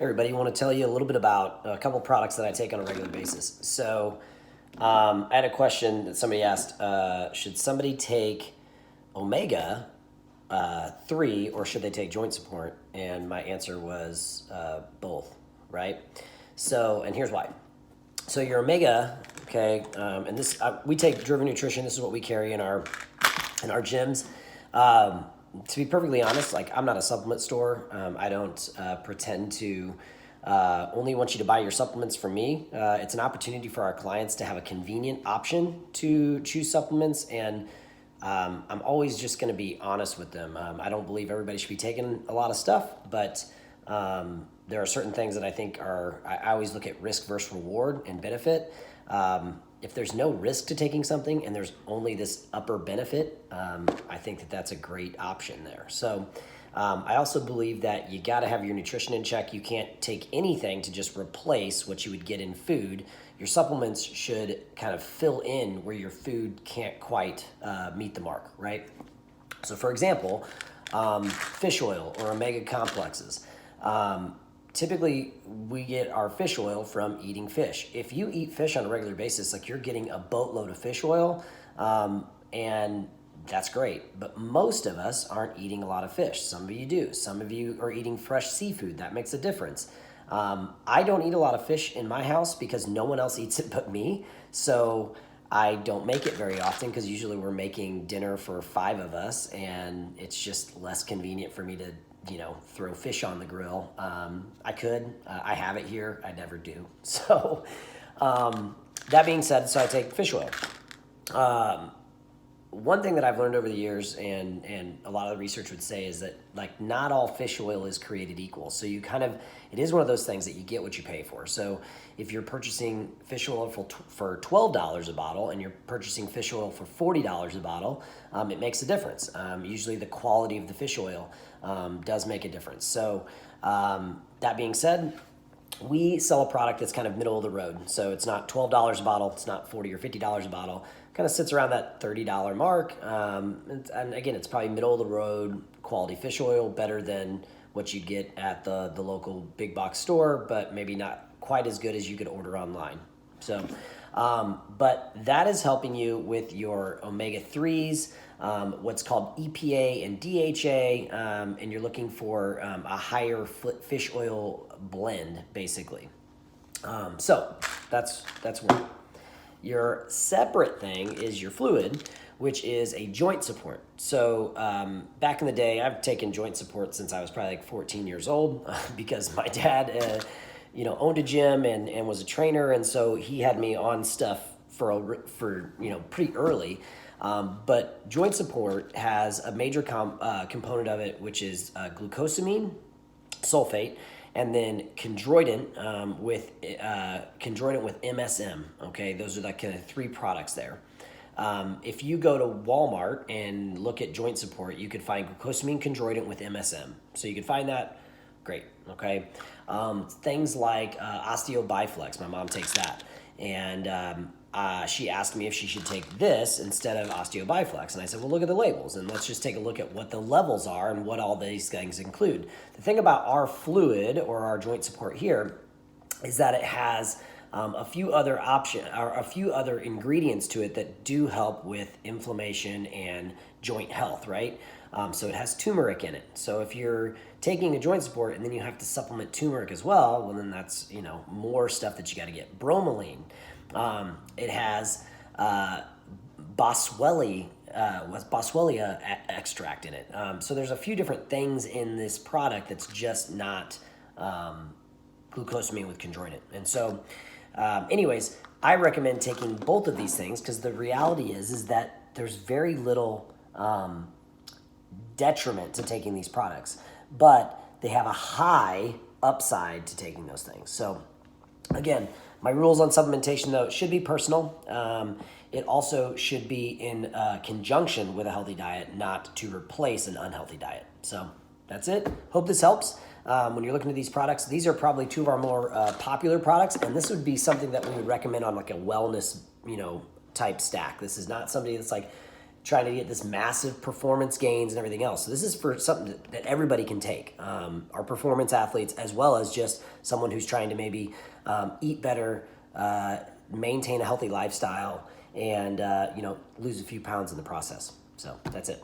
everybody, I want to tell you a little bit about a couple products that I take on a regular basis. So, I had a question that somebody asked: should somebody take omega 3 or should they take joint support? And my answer was both, right? So, and here's why. So your omega, okay, and this we take Driven Nutrition. This is what we carry in our gyms. To be perfectly honest, like I'm not a supplement store. I don't pretend to only want you to buy your supplements from me. It's an opportunity for our clients to have a convenient option to choose supplements, and I'm always just going to be honest with them. I don't believe everybody should be taking a lot of stuff, but there are certain things that I think I always look at risk versus reward and benefit. If there's no risk to taking something and there's only this upper benefit, I think that that's a great option there. So I also believe that you got to have your nutrition in check. You can't take anything to just replace what you would get in food. Your supplements should kind of fill in where your food can't quite meet the mark, right? So for example, fish oil or omega complexes. Typically, we get our fish oil from eating fish. If you eat fish on a regular basis, like you're getting a boatload of fish oil, and that's great. But most of us aren't eating a lot of fish. Some of you do. Some of you are eating fresh seafood. That makes a difference. I don't eat a lot of fish in my house because no one else eats it but me. So I don't make it very often because usually we're making dinner for 5 of us, and it's just less convenient for me to throw fish on the grill. I could, I have it here, I never do. So that being said, so I take fish oil. One thing that I've learned over the years and a lot of the research would say is that like not all fish oil is created equal. So you it is one of those things that you get what you pay for. So if you're purchasing fish oil for $12 a bottle and you're purchasing fish oil for $40 a bottle, it makes a difference. Usually the quality of the fish oil does make a difference. So that being said, we sell a product that's kind of middle of the road. So it's not $12 a bottle, it's not $40 or $50 a bottle. Kind of sits around that $30 mark. And again, it's probably middle of the road quality fish oil, better than what you'd get at the local big box store, but maybe not quite as good as you could order online. So, but that is helping you with your omega-3s, what's called EPA and DHA, and you're looking for a higher fish oil blend, basically. So that's one. Your separate thing is your fluid, which is a joint support. So back in the day, I've taken joint support since I was probably like 14 years old because my dad, owned a gym and was a trainer, and so he had me on stuff for pretty early. But joint support has a major component of it, which is glucosamine, sulfate, and then chondroitin with MSM. Okay, those are like kind of 3 products there. If you go to Walmart and look at joint support, you could find glucosamine chondroitin with MSM. So you can find that. Great. Okay. Things like OsteoBiflex. My mom takes that, and she asked me if she should take this instead of OsteoBiflex, and I said, well, look at the labels, and let's just take a look at what the levels are and what all these things include. The thing about our fluid or our joint support here is that it has a few other ingredients to it that do help with inflammation and joint health, right? So it has turmeric in it. So if you're taking a joint support and then you have to supplement turmeric as well then that's more stuff that you got to get. Bromelain. It has Boswellia extract in it. So there's a few different things in this product that's just not glucosamine with chondroitin. And so, anyways, I recommend taking both of these things because the reality is that there's very little detriment to taking these products, but they have a high upside to taking those things. So again, my rules on supplementation, though, should be personal. It also should be in conjunction with a healthy diet, not to replace an unhealthy diet. So that's it. Hope this helps. When you're looking at these products, these are probably 2 of our more popular products, and this would be something that we would recommend on like a wellness, type stack. This is not somebody that's like trying to get this massive performance gains and everything else. So this is for something that everybody can take. Our performance athletes, as well as just someone who's trying to maybe eat better, maintain a healthy lifestyle, and lose a few pounds in the process. So that's it.